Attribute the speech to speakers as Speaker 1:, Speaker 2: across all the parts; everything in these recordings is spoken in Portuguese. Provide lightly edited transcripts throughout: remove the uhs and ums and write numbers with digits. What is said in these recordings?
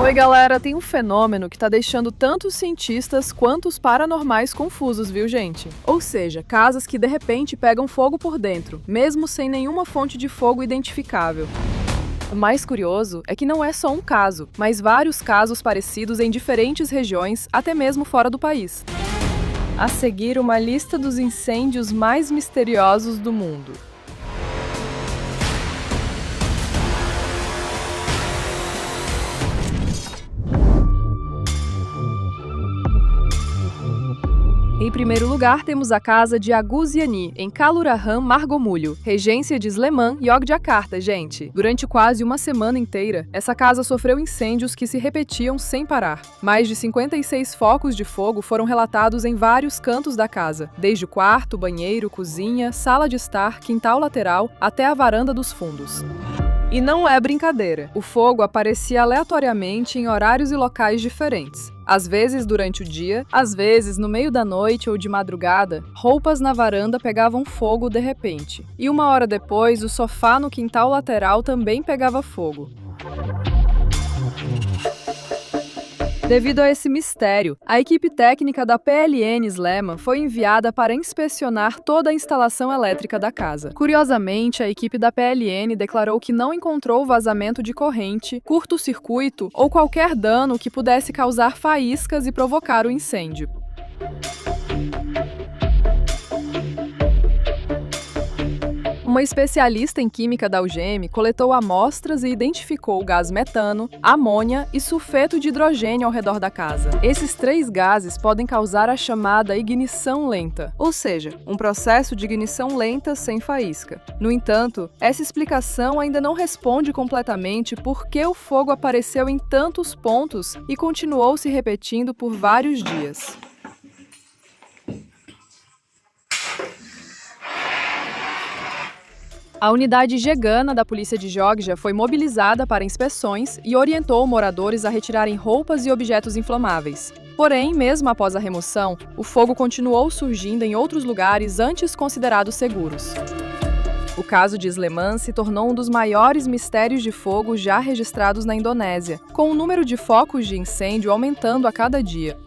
Speaker 1: Oi, galera, tem um fenômeno que tá deixando tanto os cientistas quanto os paranormais confusos, viu, gente? Ou seja, casas que de repente pegam fogo por dentro, mesmo sem nenhuma fonte de fogo identificável. O mais curioso é que não é só um caso, mas vários casos parecidos em diferentes regiões, até mesmo fora do país. A seguir, uma lista dos incêndios mais misteriosos do mundo. Em primeiro lugar, temos a casa de Aguziani, em Kalurahan, Margomulho, regência de Sleman, Yogyakarta, gente. Durante quase uma semana inteira, essa casa sofreu incêndios que se repetiam sem parar. Mais de 56 focos de fogo foram relatados em vários cantos da casa, desde o quarto, banheiro, cozinha, sala de estar, quintal lateral, até a varanda dos fundos. E não é brincadeira, o fogo aparecia aleatoriamente em horários e locais diferentes. Às vezes durante o dia, às vezes no meio da noite ou de madrugada, roupas na varanda pegavam fogo de repente. E uma hora depois, o sofá no quintal lateral também pegava fogo. Devido a esse mistério, a equipe técnica da PLN Sleman foi enviada para inspecionar toda a instalação elétrica da casa. Curiosamente, a equipe da PLN declarou que não encontrou vazamento de corrente, curto-circuito ou qualquer dano que pudesse causar faíscas e provocar o incêndio. Uma especialista em química da UGM coletou amostras e identificou o gás metano, amônia e sulfeto de hidrogênio ao redor da casa. Esses 3 gases podem causar a chamada ignição lenta, ou seja, um processo de ignição lenta sem faísca. No entanto, essa explicação ainda não responde completamente por que o fogo apareceu em tantos pontos e continuou se repetindo por vários dias. A unidade Gegana da polícia de Geórgia foi mobilizada para inspeções e orientou moradores a retirarem roupas e objetos inflamáveis. Porém, mesmo após a remoção, o fogo continuou surgindo em outros lugares antes considerados seguros. O caso de Sleman se tornou um dos maiores mistérios de fogo já registrados na Indonésia, com o número de focos de incêndio aumentando a cada dia.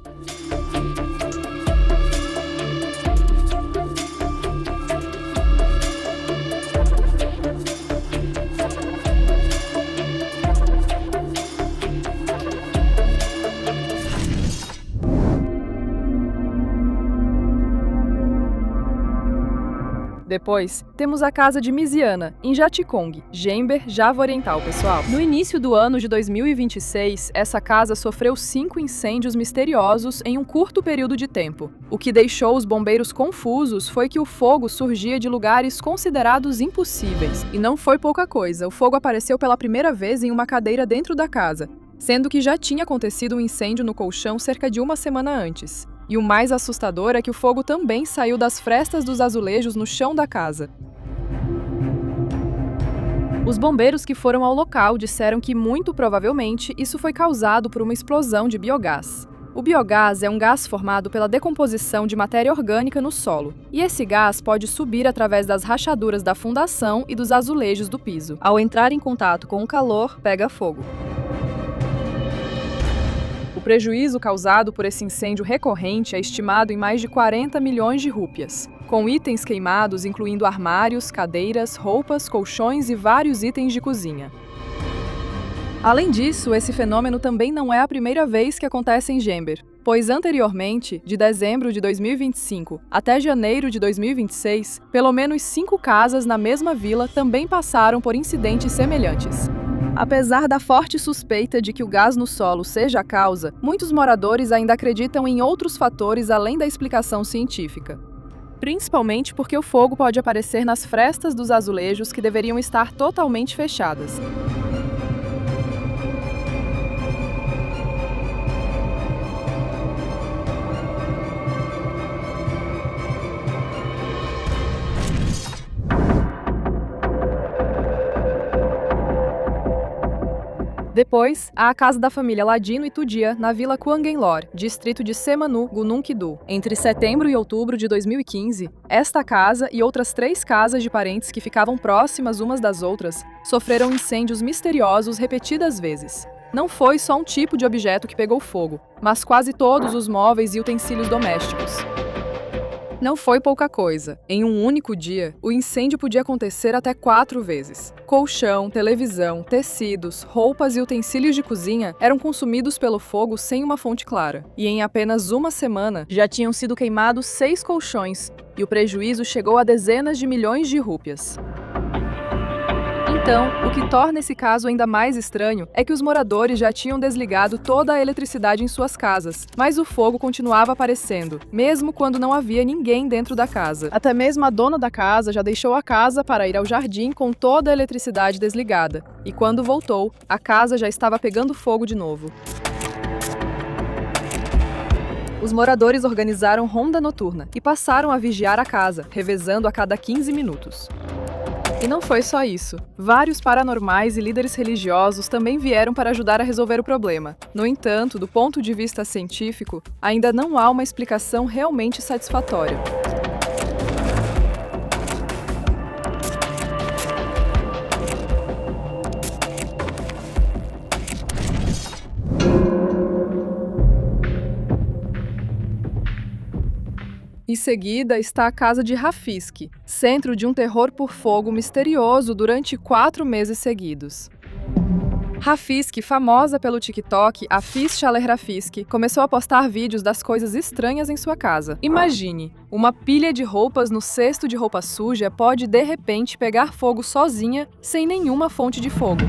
Speaker 1: Depois, temos a casa de Misiana, em Jatikong, Jember, Java Oriental, pessoal. No início do ano de 2026, essa casa sofreu 5 incêndios misteriosos em um curto período de tempo. O que deixou os bombeiros confusos foi que o fogo surgia de lugares considerados impossíveis. E não foi pouca coisa, o fogo apareceu pela primeira vez em uma cadeira dentro da casa, sendo que já tinha acontecido um incêndio no colchão cerca de uma semana antes. E o mais assustador é que o fogo também saiu das frestas dos azulejos no chão da casa. Os bombeiros que foram ao local disseram que, muito provavelmente, isso foi causado por uma explosão de biogás. O biogás é um gás formado pela decomposição de matéria orgânica no solo, e esse gás pode subir através das rachaduras da fundação e dos azulejos do piso. Ao entrar em contato com o calor, pega fogo. O prejuízo causado por esse incêndio recorrente é estimado em mais de 40 milhões de rúpias, com itens queimados incluindo armários, cadeiras, roupas, colchões e vários itens de cozinha. Além disso, esse fenômeno também não é a primeira vez que acontece em Jember, pois anteriormente, de dezembro de 2025 até janeiro de 2026, pelo menos 5 casas na mesma vila também passaram por incidentes semelhantes. Apesar da forte suspeita de que o gás no solo seja a causa, muitos moradores ainda acreditam em outros fatores além da explicação científica. Principalmente porque o fogo pode aparecer nas frestas dos azulejos que deveriam estar totalmente fechadas. Depois, há a casa da família Ladino e Tudia, na vila Kwangenlor, distrito de Semanu, Gunung Kidul. Entre setembro e outubro de 2015, esta casa e outras 3 casas de parentes que ficavam próximas umas das outras sofreram incêndios misteriosos repetidas vezes. Não foi só um tipo de objeto que pegou fogo, mas quase todos os móveis e utensílios domésticos. Não foi pouca coisa. Em um único dia, o incêndio podia acontecer até 4 vezes. Colchão, televisão, tecidos, roupas e utensílios de cozinha eram consumidos pelo fogo sem uma fonte clara. E em apenas uma semana, já tinham sido queimados 6 colchões, e o prejuízo chegou a dezenas de milhões de rúpias. Então, o que torna esse caso ainda mais estranho é que os moradores já tinham desligado toda a eletricidade em suas casas, mas o fogo continuava aparecendo, mesmo quando não havia ninguém dentro da casa. Até mesmo a dona da casa já deixou a casa para ir ao jardim com toda a eletricidade desligada, e quando voltou, a casa já estava pegando fogo de novo. Os moradores organizaram ronda noturna e passaram a vigiar a casa, revezando a cada 15 minutos. E não foi só isso. Vários paranormais e líderes religiosos também vieram para ajudar a resolver o problema. No entanto, do ponto de vista científico, ainda não há uma explicação realmente satisfatória. Em seguida está a casa de Rafisky, centro de um terror por fogo misterioso durante 4 meses seguidos. Rafisky, famosa pelo TikTok, Afis Shaler Rafisky, começou a postar vídeos das coisas estranhas em sua casa. Imagine, uma pilha de roupas no cesto de roupa suja pode de repente pegar fogo sozinha, sem nenhuma fonte de fogo.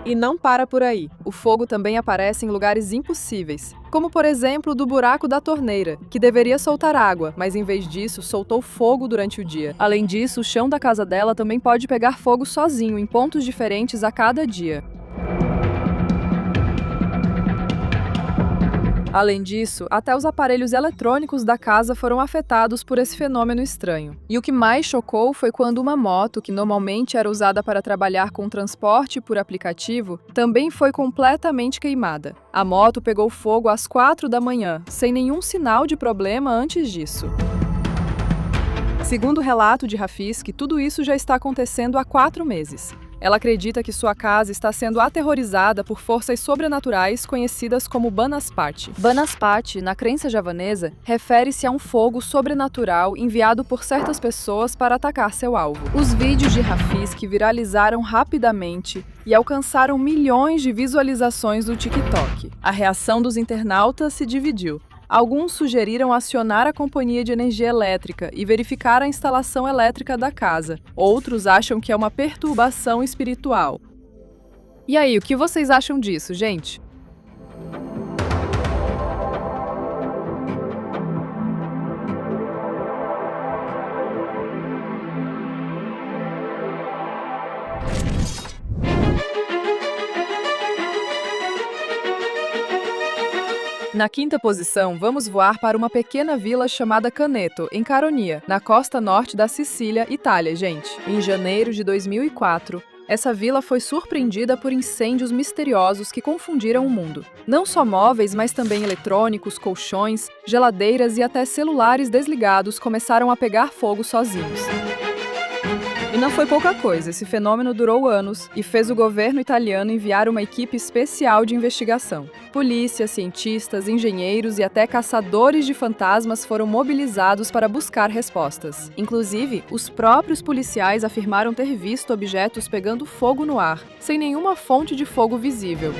Speaker 1: E não para por aí. O fogo também aparece em lugares impossíveis, como por exemplo do buraco da torneira, que deveria soltar água, mas em vez disso soltou fogo durante o dia. Além disso, o chão da casa dela também pode pegar fogo sozinho em pontos diferentes a cada dia. Além disso, até os aparelhos eletrônicos da casa foram afetados por esse fenômeno estranho. E o que mais chocou foi quando uma moto, que normalmente era usada para trabalhar com transporte por aplicativo, também foi completamente queimada. A moto pegou fogo às 4 da manhã, sem nenhum sinal de problema antes disso. Segundo o relato de Rafisky, tudo isso já está acontecendo há 4 meses. Ela acredita que sua casa está sendo aterrorizada por forças sobrenaturais conhecidas como Banaspati. Banaspati, na crença javanesa, refere-se a um fogo sobrenatural enviado por certas pessoas para atacar seu alvo. Os vídeos de Rafisky viralizaram rapidamente e alcançaram milhões de visualizações no TikTok. A reação dos internautas se dividiu. Alguns sugeriram acionar a companhia de energia elétrica e verificar a instalação elétrica da casa. Outros acham que é uma perturbação espiritual. E aí, o que vocês acham disso, gente? Na quinta posição, vamos voar para uma pequena vila chamada Caneto, em Caronia, na costa norte da Sicília, Itália, gente. Em janeiro de 2004, essa vila foi surpreendida por incêndios misteriosos que confundiram o mundo. Não só móveis, mas também eletrônicos, colchões, geladeiras e até celulares desligados começaram a pegar fogo sozinhos. E não foi pouca coisa, esse fenômeno durou anos e fez o governo italiano enviar uma equipe especial de investigação. Polícia, cientistas, engenheiros e até caçadores de fantasmas foram mobilizados para buscar respostas. Inclusive, os próprios policiais afirmaram ter visto objetos pegando fogo no ar, sem nenhuma fonte de fogo visível.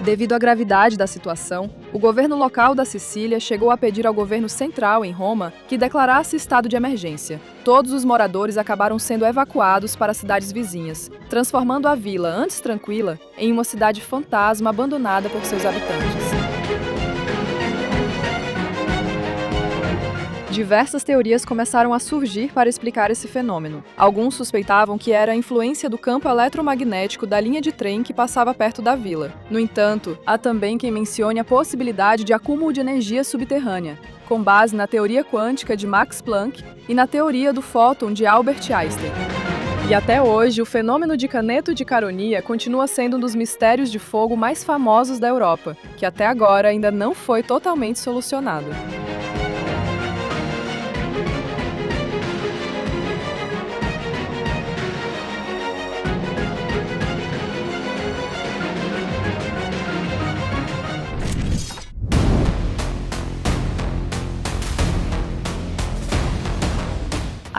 Speaker 1: Devido à gravidade da situação, o governo local da Sicília chegou a pedir ao governo central, em Roma, que declarasse estado de emergência. Todos os moradores acabaram sendo evacuados para cidades vizinhas, transformando a vila, antes tranquila, em uma cidade fantasma abandonada por seus habitantes. Diversas teorias começaram a surgir para explicar esse fenômeno. Alguns suspeitavam que era a influência do campo eletromagnético da linha de trem que passava perto da vila. No entanto, há também quem mencione a possibilidade de acúmulo de energia subterrânea, com base na teoria quântica de Max Planck e na teoria do fóton de Albert Einstein. E até hoje, o fenômeno de Caneto de Caronia continua sendo um dos mistérios de fogo mais famosos da Europa, que até agora ainda não foi totalmente solucionado.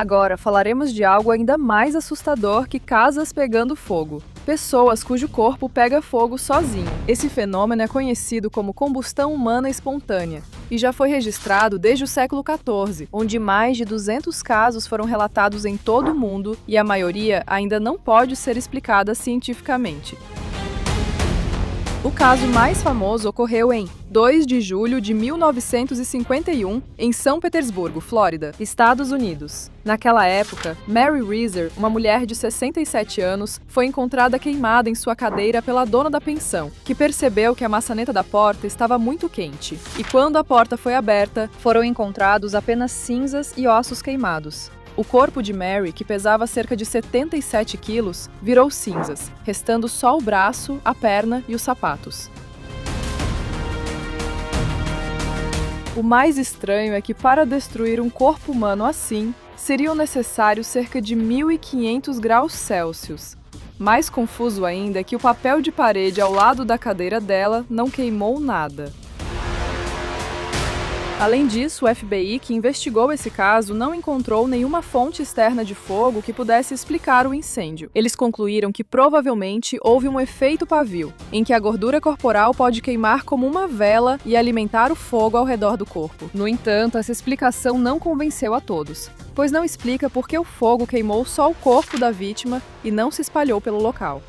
Speaker 1: Agora falaremos de algo ainda mais assustador que casas pegando fogo. Pessoas cujo corpo pega fogo sozinho. Esse fenômeno é conhecido como combustão humana espontânea e já foi registrado desde o século XIV, onde mais de 200 casos foram relatados em todo o mundo e a maioria ainda não pode ser explicada cientificamente. O caso mais famoso ocorreu em 2 de julho de 1951, em São Petersburgo, Flórida, Estados Unidos. Naquela época, Mary Reeser, uma mulher de 67 anos, foi encontrada queimada em sua cadeira pela dona da pensão, que percebeu que a maçaneta da porta estava muito quente. E quando a porta foi aberta, foram encontrados apenas cinzas e ossos queimados. O corpo de Mary, que pesava cerca de 77 quilos, virou cinzas, restando só o braço, a perna e os sapatos. O mais estranho é que para destruir um corpo humano assim, seriam necessários cerca de 1.500 graus Celsius. Mais confuso ainda é que o papel de parede ao lado da cadeira dela não queimou nada. Além disso, o FBI, que investigou esse caso, não encontrou nenhuma fonte externa de fogo que pudesse explicar o incêndio. Eles concluíram que provavelmente houve um efeito pavio, em que a gordura corporal pode queimar como uma vela e alimentar o fogo ao redor do corpo. No entanto, essa explicação não convenceu a todos, pois não explica por que o fogo queimou só o corpo da vítima e não se espalhou pelo local.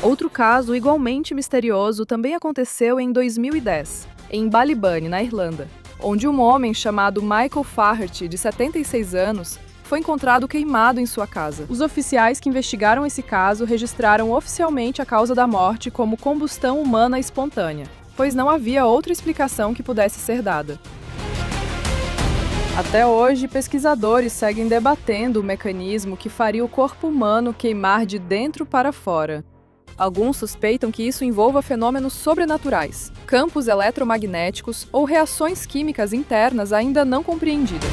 Speaker 1: Outro caso igualmente misterioso também aconteceu em 2010, em Ballybunny, na Irlanda, onde um homem chamado Michael Faherty, de 76 anos, foi encontrado queimado em sua casa. Os oficiais que investigaram esse caso registraram oficialmente a causa da morte como combustão humana espontânea, pois não havia outra explicação que pudesse ser dada. Até hoje, pesquisadores seguem debatendo o mecanismo que faria o corpo humano queimar de dentro para fora. Alguns suspeitam que isso envolva fenômenos sobrenaturais, campos eletromagnéticos ou reações químicas internas ainda não compreendidas.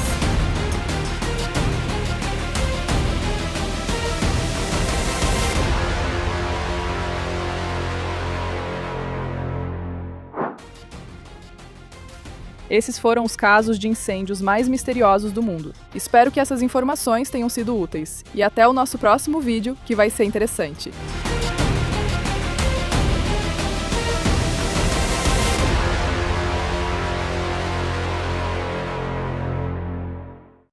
Speaker 1: Esses foram os casos de incêndios mais misteriosos do mundo. Espero que essas informações tenham sido úteis. E até o nosso próximo vídeo, que vai ser interessante.